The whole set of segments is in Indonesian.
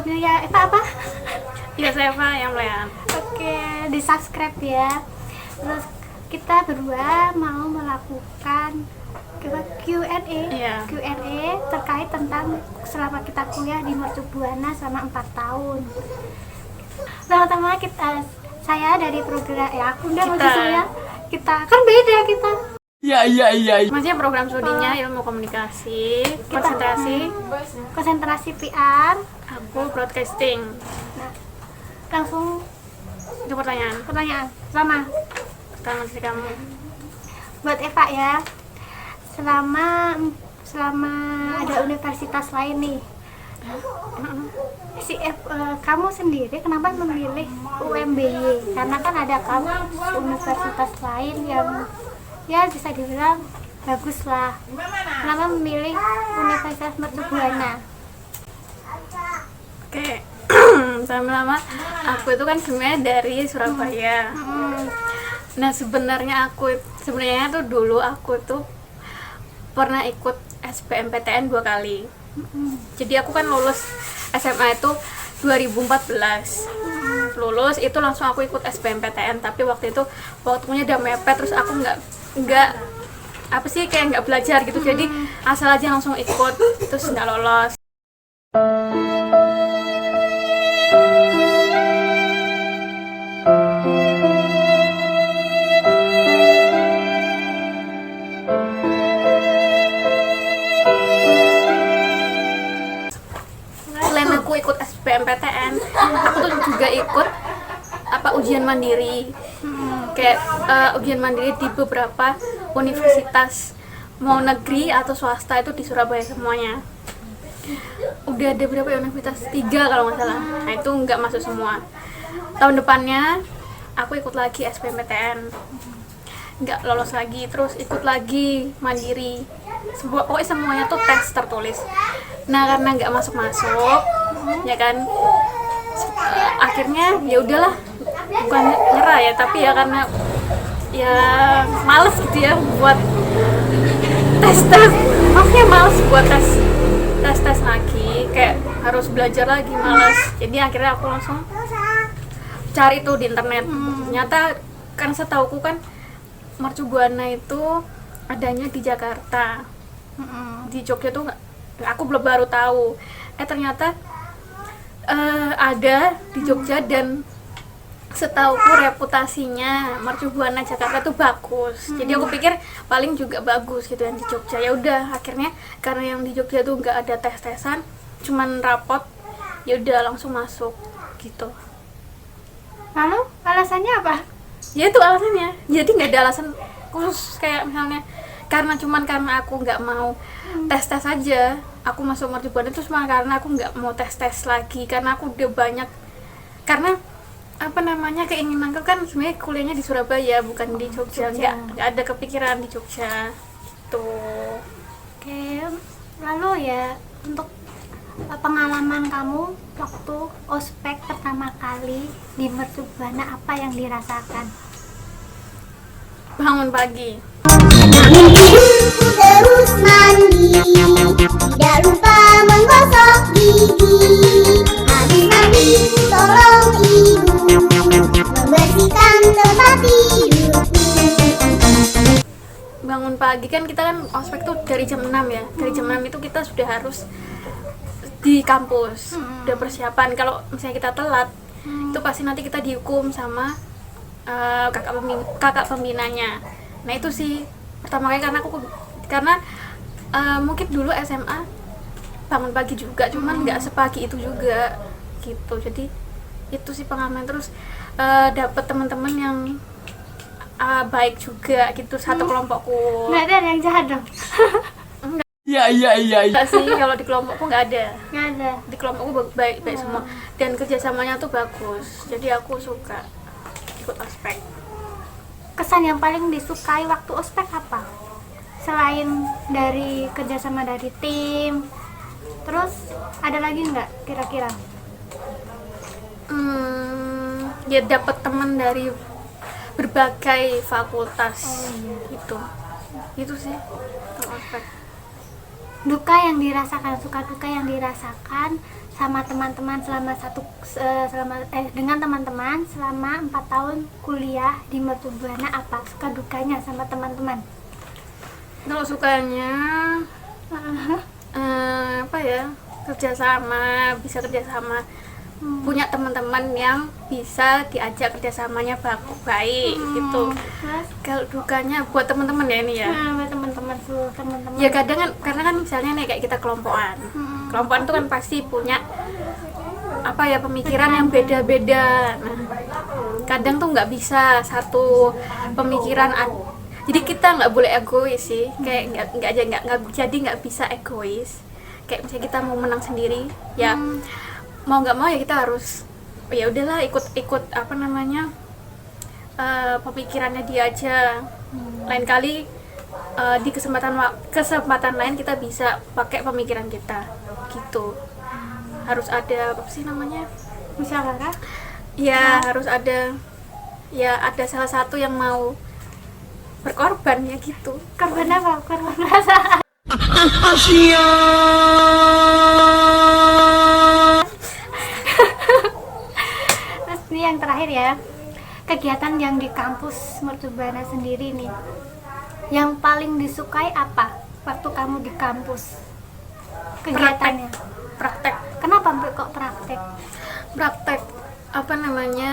YouTube-nya Eva apa? Iya, saya Eva yang melayan. Oke, di subscribe ya. Terus kita berdua mau melakukan Q&A, Iya. Q&A terkait tentang selama kita kuliah di Mercu Buana selama 4 tahun. Pertama saya dari program aku udah Kita. maksudnya kita kan beda kita. Iya. Maksudnya program studinya ilmu komunikasi, konsentrasi PR. aku broadcasting. Nah, langsung Itu pertanyaan sama pertama dari kamu. buat Eva ya. Selama ada universitas lain nih, kamu sendiri kenapa memilih UMBY? Karena kan ada universitas lain yang ya bisa dibilang bagus lah. Kenapa memilih Universitas Mercu Buana? Oke. Sama-sama. Aku itu kan sebenarnya dari Surabaya. Nah, sebenarnya tuh dulu aku tuh pernah ikut SBMPTN 2 kali. Jadi aku kan lulus SMA itu 2014. Lulus itu langsung aku ikut SBMPTN, tapi waktu itu waktunya udah mepet, terus aku nggak kayak nggak belajar gitu. Jadi asal aja langsung ikut, terus nggak lolos. Selain aku ikut SBMPTN, aku tuh juga ikut ujian mandiri, kayak ujian mandiri di beberapa universitas, mau negeri atau swasta, itu di Surabaya semuanya. Udah ada berapa universitas? 3 kalau nggak salah. Nah, itu nggak masuk semua. Tahun depannya aku ikut lagi SBMPTN, nggak lolos lagi, terus ikut lagi mandiri. Pokoknya semuanya tuh tes tertulis. Nah, karena nggak masuk ya kan, akhirnya ya udahlah, bukan nyerah ya, tapi ya karena ya males gitu ya buat tes, maksudnya males buat tes lagi, kayak harus belajar lagi, males. Jadi akhirnya aku langsung cari tuh di internet. Ternyata kan setauku kan Mercu Buana itu adanya di Jakarta. Di Jogja tuh aku belum baru tahu. Ternyata ada di Jogja, dan setauku reputasinya Mercu Buana Jakarta tuh bagus. Jadi aku pikir paling juga bagus gitu yang di Jogja. Ya udah, akhirnya karena yang di Jogja tuh nggak ada tes-tesan, cuman rapot, ya udah langsung masuk gitu. Lalu alasannya apa? Ya itu alasannya. Jadi nggak ada alasan khusus, kayak misalnya karena aku nggak mau tes aja, aku masuk Mercu Buana itu cuma karena aku nggak mau tes lagi, karena aku udah banyak, karena keinginanku kan sebenarnya kuliahnya di Surabaya, bukan di Jogja. Nggak ada kepikiran di Jogja tuh. Oke, lalu ya untuk pengalaman kamu waktu ospek pertama kali di Mercu Buana, apa yang dirasakan? Bangun pagi, terus mandi, tidak lupa menggosok gigi. Habis mandi, tolong ibu membersihkan tempat tidurku. bangun pagi kan kita kan ospek tuh dari jam 6 ya. Dari jam 6 itu kita sudah harus di kampus, udah persiapan. Kalau misalnya kita telat, itu pasti nanti kita dihukum sama kakak pembinanya. Nah, itu sih pertama kali, karena mungkin dulu SMA bangun pagi juga, cuman nggak sepagi itu juga gitu. Jadi itu sih pengalaman. Terus dapet teman-teman yang baik juga gitu, satu kelompokku. Nggak ada yang jahat dong? Iya. Enggak sih, kalau di kelompokku nggak ada. Nggak ada. Di kelompokku baik semua, dan kerjasamanya tuh bagus. Jadi aku suka ikut ospek. Kesan yang paling disukai waktu ospek apa? Selain dari kerjasama dari tim, terus ada lagi nggak kira-kira? Ya dapat teman dari berbagai fakultas. Itu sih kalau ospek. duka yang dirasakan, suka duka yang dirasakan sama teman-teman dengan teman-teman selama 4 tahun kuliah di Mercu Buana. Apa suka dukanya sama teman-teman? Kalau sukanya apa ya, kerjasama, bisa kerjasama, punya teman-teman yang bisa diajak kerjasamanya baik gitu. Terus Kalau dukanya buat teman-teman ya ini ya, buat teman-teman tuh, teman-teman ya kadang kan, karena kan misalnya nih kayak kita kelompokan itu kan pasti punya apa ya, pemikiran yang beda-beda. Nah, kadang tuh nggak bisa satu pemikiran jadi kita nggak boleh egois sih, kayak nggak bisa egois. Kayak misalnya kita mau menang sendiri ya, mau nggak mau ya kita harus, ya udahlah ikut apa namanya, pemikirannya dia aja. Lain kali di kesempatan lain kita bisa pakai pemikiran kita gitu. Harus ada apa sih namanya, musyawarah. ya harus ada, ya ada salah satu yang mau berkorban ya gitu. Korban apa? Korban perasaan. Terus ini yang terakhir ya, kegiatan yang di kampus Mercu Buana sendiri nih, yang paling disukai apa waktu kamu di kampus? Kegiatannya Praktek kenapa Mbak kok praktek? apa namanya,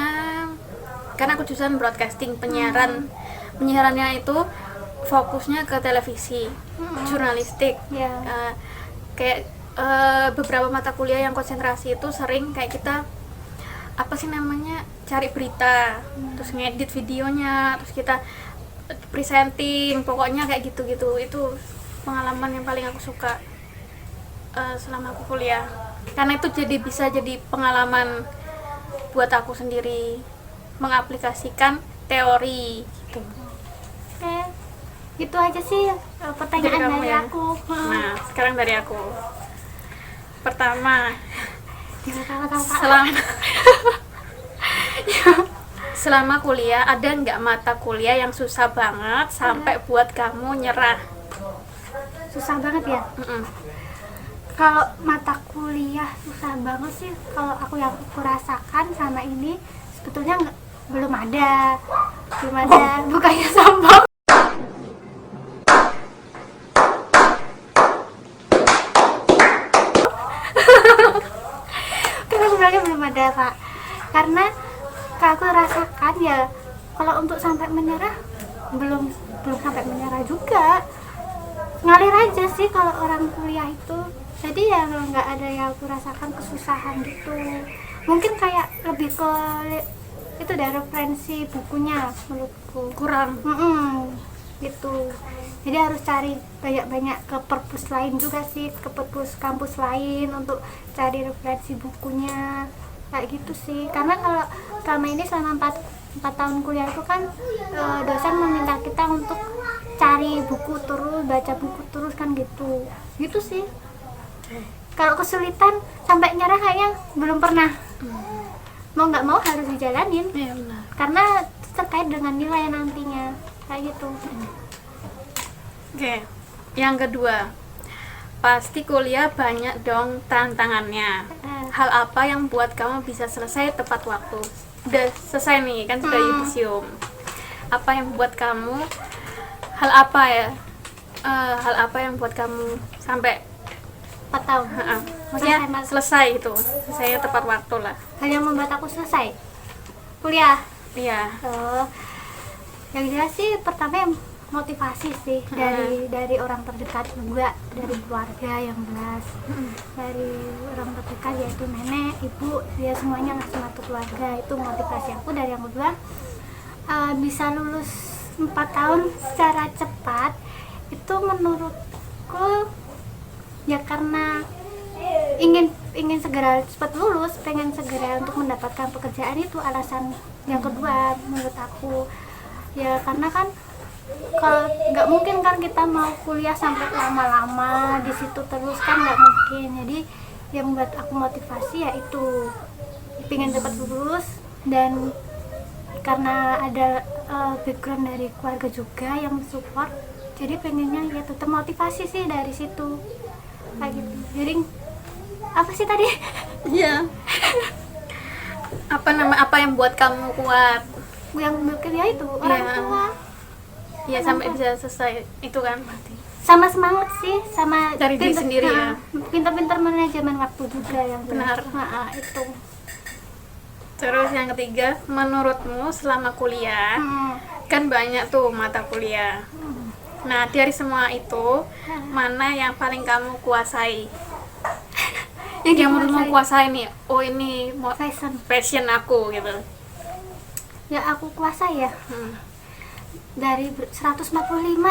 karena aku jurusan broadcasting, penyiarannya itu fokusnya ke televisi, jurnalistik. Ya. Kayak beberapa mata kuliah yang konsentrasi itu sering kayak kita apa sih namanya, cari berita, terus ngedit videonya, terus kita presenting, pokoknya kayak gitu-gitu. Itu pengalaman yang paling aku suka selama aku kuliah, karena itu bisa jadi pengalaman buat aku sendiri mengaplikasikan teori gitu. Oke, gitu aja sih pertanyaan kamu dari ya? aku. Nah, sekarang dari aku. Pertama, Selama selama kuliah ada nggak mata kuliah yang susah banget sampai buat kamu nyerah? susah banget ya. Kalau mata kuliah susah banget sih, kalau yang aku rasakan sama ini sebetulnya belum ada bukannya sombong. Karena sebenarnya belum ada Pak, karena kalau aku rasakan ya, kalau untuk sampai menyerah belum sampai menyerah juga, ngalir aja sih kalau orang kuliah itu. Jadi ya nggak ada yang aku rasakan kesusahan gitu. Mungkin kayak lebih ke itu dari referensi bukunya menurutku Kurang. gitu. Jadi harus cari banyak ke perpus lain juga sih, ke perpus kampus lain untuk cari referensi bukunya kayak gitu sih. Karena kalau selama ini selama 4 tahun kuliah itu kan dosen meminta kita untuk cari buku terus, baca buku terus kan gitu sih. Kalau kesulitan sampai nyerah kayaknya belum pernah. Mau nggak mau harus dijalanin. Iya benar. Karena terkait dengan nilai nantinya kayak gitu. Oke. Yang kedua, pasti kuliah banyak dong tantangannya. Hal apa yang buat kamu bisa selesai tepat waktu? Udah selesai nih kan, sudah yudisium. Apa yang buat kamu, hal apa yang buat kamu sampai 4 tahun. Maksudnya selesai itu, selesai tepat waktu lah. Hal yang membuat aku selesai kuliah. Iya. Yang jelas sih pertama yang motivasi sih dari orang terdekat juga, dari keluarga yang jelas, dari orang terdekat yaitu nenek, ibu, ya semuanya lah, satu keluarga itu motivasi aku. Dari yang kedua bisa lulus 4 tahun secara cepat itu menurutku ya karena ingin segera cepat lulus, pengen segera untuk mendapatkan pekerjaan, itu alasan yang kedua menurut aku. Ya karena kan kalau nggak mungkin kan kita mau kuliah sampai lama-lama di situ terus, kan nggak mungkin. Jadi yang membuat aku motivasi ya itu pengen cepat lulus, dan karena ada background dari keluarga juga yang support, jadi pengennya ya tetap motivasi sih dari situ. kayak gitu. Jadi apa sih tadi? Iya. Apa yang buat kamu kuat? Yang mikir ya itu orang Iya. tua. Ya sampai bisa selesai itu kan berarti. Sama semangat sih, sama Dari diri sendiri ya. Pintar-pintar manajemen waktu juga yang Benar. itu. Terus yang ketiga, menurutmu selama kuliah kan banyak tuh mata kuliah. Nah, dari semua itu mana yang paling kamu kuasai? Yang menurutmu kuasai nih, oh ini passion aku gitu. Ya aku kuasai ya. Dari 145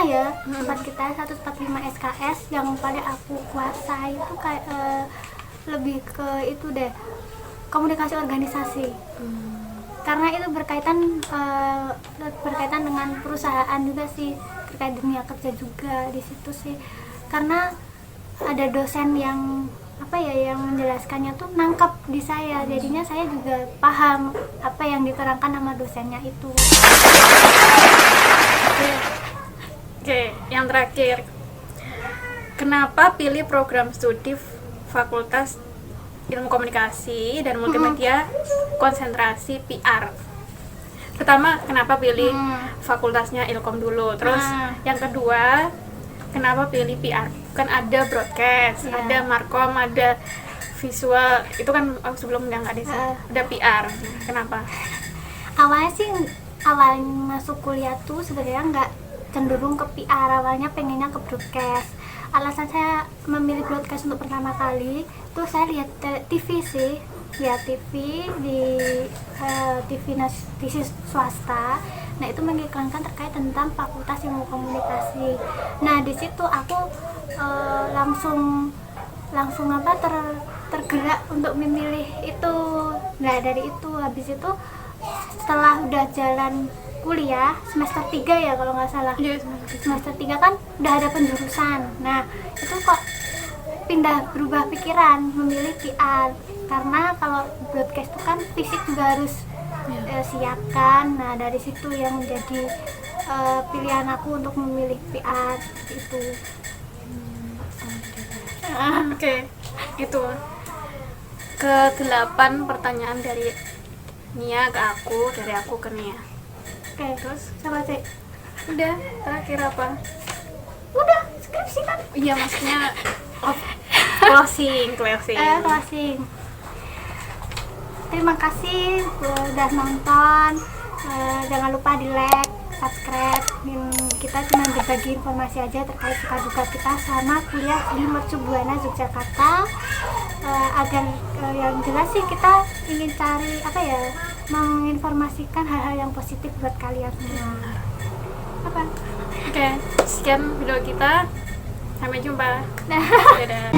ya, tempat kita 145 SKS yang paling aku kuasai itu kayak lebih ke itu deh, komunikasi organisasi. Karena itu berkaitan dengan perusahaan juga sih, terkait dunia kerja juga di situ sih. Karena ada dosen yang yang menjelaskannya tuh nangkap di saya, jadinya saya juga paham apa yang diterangkan sama dosennya itu. Oke, yang terakhir, kenapa pilih program studi Fakultas Ilmu Komunikasi dan Multimedia konsentrasi PR? Pertama, kenapa pilih fakultasnya Ilkom dulu? Terus yang kedua, kenapa pilih PR? Kan ada broadcast, ada markom, ada visual, itu kan sebelumnya nggak ada PR. Kenapa? Awalnya masuk kuliah tuh sebenarnya nggak cenderung ke PR, awalnya pengennya ke broadcast. Alasan saya memilih broadcast untuk pertama kali tuh saya lihat TV sih, lihat TV di TV swasta. Nah itu mengiklankan terkait tentang Fakultas Ilmu Komunikasi. Nah di situ aku langsung tergerak untuk memilih itu. Nah dari itu habis itu setelah udah jalan kuliah semester 3 ya kalau nggak salah, semester 3 kan udah ada penjurusan. Nah itu kok berubah pikiran memilih PR, karena kalau broadcast itu kan fisik juga harus siapkan. Nah dari situ yang menjadi pilihan aku untuk memilih PR itu. Oke, itu ke-8 pertanyaan dari Nia ke aku, dari aku ke Nia. Oke, terus sama Cek. Udah, terakhir apa? Udah, skripsi kan? Iya, maksudnya closing. Closing. Terima kasih udah nonton. Jangan lupa di like, subscribe. Kita cuma berbagi informasi aja terkait suka duka kita selama kuliah di Mercu Buana Yogyakarta. Agar yang jelas sih kita ingin cari menginformasikan hal-hal yang positif buat kalian semua. Oke, sekian video kita. Sampai jumpa. Nah. Dadah.